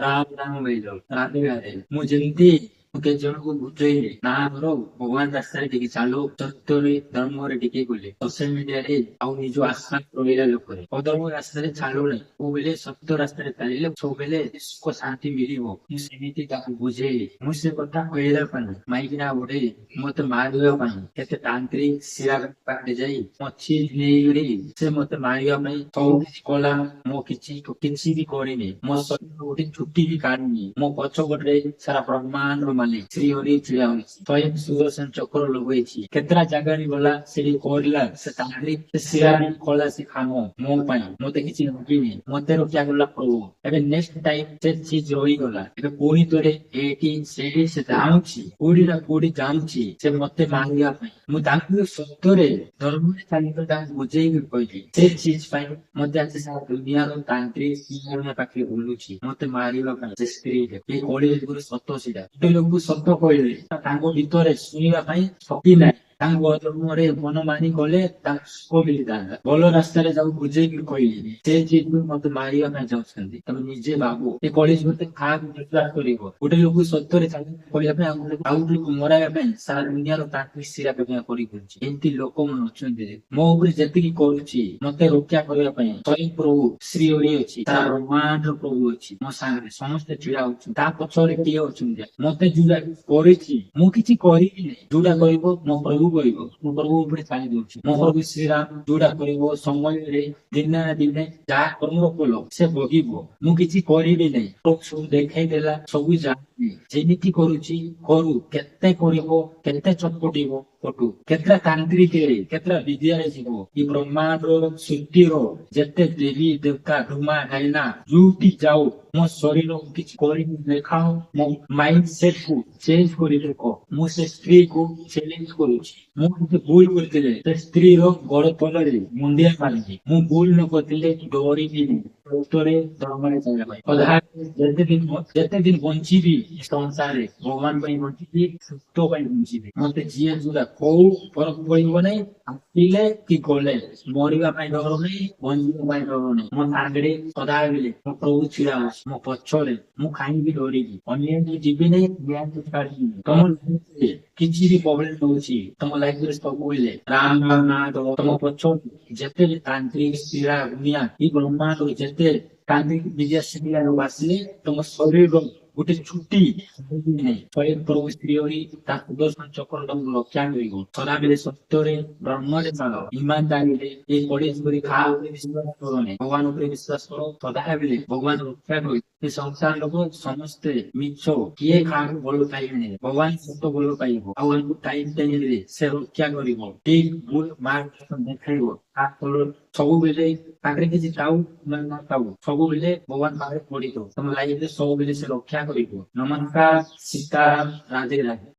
ରାମ ରାମ ଭାଇଲ ରାଧେ ରାଧେ। ମୁଁ ଯେମିତି କେତେ ଜଣଙ୍କୁ ବୁଝେଇଲି ନା କର ଭଗବାନ ରାସ୍ତାରେ ଟିକେ ଚାଲୁ, ସତ୍ୟରେ ଧର୍ମରେ ଟିକେ ଗଲେ ସୋସିଆଲ ମିଡିଆରେ ଆଉ ନିଜ ଆଶା ରହିଲା ଲୋକରେ ଅଧର୍ମ ରାସ୍ତାରେ ଚାଲୁନି। ସବୁବେଳେ ସତ୍ୟ ରାସ୍ତାରେ ଚାଲିଲେ ସବୁବେଳେ ସୁଖ ଶାନ୍ତି ମିଳିବ। ମୁଁ ସେମିତି ତାକୁ ବୁଝେଇଲି। ମୁଁ ସେ କଥା କହିଲା ପାଇଁ ମାଇକିନା ଗୋଟେ ମତେ ମାରିବା ପାଇଁ କେତେ ତାନ୍ତ୍ରିକ ଶିରା ପାଖରେ ଯାଇ ମଛି ନେଇକରି ସେ ମତେ ମାରିବା ପାଇଁ ସବୁ କିଛି କଲା। ମୋ କିଛି କିଛି ବି କରିନି। ମୋ ଶରୀର ଗୋଟେ ଚୁଟି ବି କାଢିନି। ମୋ ପଛ ପଟରେ ସାରା ବ୍ରହ୍ମାଣ୍ଡ ମାନେ ଶ୍ରୀ ହରି ଛିଡା ହୋଇଛି। ସ୍ୱୟଂ ସୁଦର୍ଶନ ଚକ୍ର ଲଗେଇଛି। କେତେଟା ଜାଗାରେ ଗଲା ସେଠି କରିଲା ସେ ତାନ୍ତ୍ରିକ ସେ ଶିରା ବି କଲା ସେ କାମ ମୋ ପାଇଁ। ମତେ କିଛି ରଖିନି। ମତେ ରକ୍ଷା କଲା ପ୍ରଭୁ। ଏବେ ନେକ୍ସଟ ଟାଇମ ସେ ଚିଜ ରହିଗଲା। ଏବେ ପୁଣି ଥରେ ଏଇଠି ସେଇଠି ସେ ଯାଉଛି, କୋଉଠି ନା କୋଉଠି ଯାଉଛି ସେ ମତେ ମାରିବା ପାଇଁ। ମୁଁ ତାଙ୍କୁ ସତ୍ୟରେ ଧର୍ମରେ ଚାଲିକି ତାଙ୍କୁ ବୁଝେଇକି କହିଲି ସେ ଚିଜ ପାଇଁ ମତେ ଆଜି ସାରା ଦୁନିଆର ତାନ୍ତ୍ରିକ ପାଖରେ ବୁଲୁଛି ମତେ ମାରିବା ପାଇଁ। ସେ ସ୍ତ୍ରୀ ଏ କଳି ଯୁଗରେ ସତ ସେଇଟା। ଗୋଟେ ଲୋକକୁ ସତ କହିଲେ ତାଙ୍କ ଭିତରେ ଶୁଣିବା ପାଇଁ ଶକ୍ତି ନାହିଁ। ତାଙ୍କ ଅଧର୍ମରେ ମନ ମାନି ଗଲେ ତାଙ୍କୁ ସୁଖ ମିଳିଥାନ୍ତା। ଭଲ ରାସ୍ତାରେ ତାକୁ ବୁଝେଇକି କହିଲି ସେ ଚିଜକୁ ମତେ ମାରିବା ପାଇଁ ଚାହୁଁଛନ୍ତି। ତମେ ନିଜେ ଭାବୁ ଏ କଳି ଯୁଗରେ କାହାକୁ ବିଶ୍ୱାସ କରିବ? ଗୋଟେ ଲୋକକୁ ସତ୍ୟରେ କହିବା ପାଇଁ ଆଉ ଗୋଟେ ଲୋକ ମରାଇବା ପାଇଁ ସାରା ଦୁନିଆର ତାନ୍ତ୍ରିକ ଶିରା ବ୍ୟବହାର କରିପାରୁଛି। ଏମିତି ଲୋକମାନେ ଅଛନ୍ତି। ମୋ ଉପରେ ଯେତିକି କରୁଛି ମତେ ରକ୍ଷା କରିବା ପାଇଁ ସ୍ୱୟଂ ପ୍ରଭୁ ଶ୍ରୀ ହରି ଅଛି, ତାର ବ୍ରହ୍ମାଣ୍ଡର ପ୍ରଭୁ ଅଛି ମୋ ସାଙ୍ଗରେ। ସମସ୍ତେ ଛିଡା ହଉଛନ୍ତି। ତା ପଛରେ କିଏ ଅଛନ୍ତି? ମତେ ଯୋଉଟା କରିଛି ମୁଁ କିଛି କରିବି ନାହିଁ। ଯୋଉଟା କରିବ ମୋ ପ୍ରଭୁ କରିବ। ମୋ ପ୍ରଭୁ ଉପରେ ଚାଲି ଦଉଛି। ମୋ ପ୍ରଭୁ ଶ୍ରୀରାମ ଯୋଉଟା କରିବ ସମୟରେ ଦିନେ ନା ଦିନେ ଯାହା କର୍ମ କଲ ସେ ଭୋଗିବ। ମୁଁ କିଛି କରିବି ନାହିଁ। ସବୁ ଦେଖେଇ ଦେଲା ସବୁ ଜାଣି ଯେମିତି କରୁଛି କରୁ। କେତେ କରିବ କେତେ ଚଟପଟିବ ପଟୁ କେତେଟା ତାନ୍ତ୍ରିକରେ କେତେଟା ବିଦ୍ୟାରେ ଯିବ। ଏ ବ୍ରହ୍ମାଣ୍ଡର ସୃଷ୍ଟିର ଯେତେ ଦେବୀ ଦେବତା ଧୁମା ହାଇନା ଯୋଉଠି ଯାଉ ମୋ ଶରୀର କିଛି କରିକି ଦେଖାଅ। ମୋ ମାଇଣ୍ଡ ସେଟ କୁ ଚେଞ୍ଜ କରି ଦେଖ। ମୁଁ ସେ ସ୍ତ୍ରୀକୁ ଚ୍ୟାଲେଞ୍ଜ କରୁଛି। ମୁଁ କିଛି ଭୁଲ କରିଥିଲେ ସେ ସ୍ତ୍ରୀର ଗୋଡ ତଳରେ ମୁଣ୍ଡିଆ ମାରିବି। ମୁଁ ଭୁଲ ନ କରିଥିଲେ ଡରିବିନି। ଉତ୍ତରେ ଧର୍ମରେ ଚାଲିବା ପାଇଁ ଯେତେ ଦିନ ବଞ୍ଚିବି ଏ ସଂସାରରେ ଭଗବାନ ପାଇଁ ବଞ୍ଚିବି, ସୁସ୍ଥ ପାଇଁ ବଞ୍ଚିବି। ମତେ ଯିଏ ଯୋଉଟା କୋଉ ଫରକ ପଡିବ ନାହିଁ। ଆସିଲେ କି ଗଲେ ମରିବା ପାଇଁ ଡର ନାହିଁ, ବଞ୍ଚିବା ପାଇଁ ଡର ନାହିଁ। ମୋ ସାଙ୍ଗରେ ସଦାବେଳେ ମୋ ପ୍ରଭୁ ଛିଡା ଅଛି ମୋ ପଛରେ। ମୁଁ କାହିଁକି ଡରିବି? ଅନ୍ୟକୁ ଯିବି ନାହିଁ, ଜ୍ଞାନକୁ ଛାଡିବି। ତମ ଲାଇଫରେ କିଛି ବି ପ୍ରୋବ୍ଲେମ ହଉଛି ତମ ଲାଇଫରେ ସବୁବେଳେ ରାମ ରାମ ନାଁ ଦବ। ତମ ପଛ ଯେତେ ବି ତାନ୍ତ୍ରିକ ଶିରା ଦୁନିଆ ଏ ବ୍ରହ୍ମାଣ୍ଡ ଯେତେ ତାନ୍ତ୍ରିକ ବିଦ୍ୟା ଶିକ୍ଷା ଆସିଲେ ତମ ଶରୀର ଗୋଟେ ଛୁଟି ସ୍ୱୟଂ ପ୍ରଭୁ ସ୍ତ୍ରୀ ହରି ତା ସୁଦର୍ଶନ ଚକ୍ର ତମକୁ ରକ୍ଷା କରିବ। ସଦାବେଳେ ସତ୍ୟରେ ବ୍ରହ୍ମରେ ଚାଲ, ଇମାନଦାରୀରେ ଏ କଳିଯୁଗ କରି କାହା ଉପରେ ବିଶ୍ୱାସ କର ନାହିଁ। ଭଗବାନ ଉପରେ ବିଶ୍ୱାସ କର। ସଦାବେଳେ ଭଗବାନ ରକ୍ଷା କରିବେ। ଏ ସଂସାର ଲୋକ ସମସ୍ତେ ମିଛ, କିଏ କାହାକୁ ଭଲ ପାଇବେନି। ଭଗବାନ ସତ ଭଲ ପାଇବ ଆଉ ଆମକୁ ଟାଇମ ଟାଇମରେ ସେ ରକ୍ଷା କରିବ। ଠିକ ଭୁଲ ମାର୍ଗ ଦେଖାଇବ। ତା ଫଳରେ ସବୁବେଳେ ପାଖରେ କିଛି ଥାଉ ନଥାଉ ସବୁବେଳେ ଭଗବାନ ପାଖରେ ପଡିଥାଉ। ତମ ଲାଇଫରେ ସବୁବେଳେ ସେ ରକ୍ଷା କରିବ। ନମସ୍କାର, ସୀତାରାମ, ରାଧେ ରାଧେ।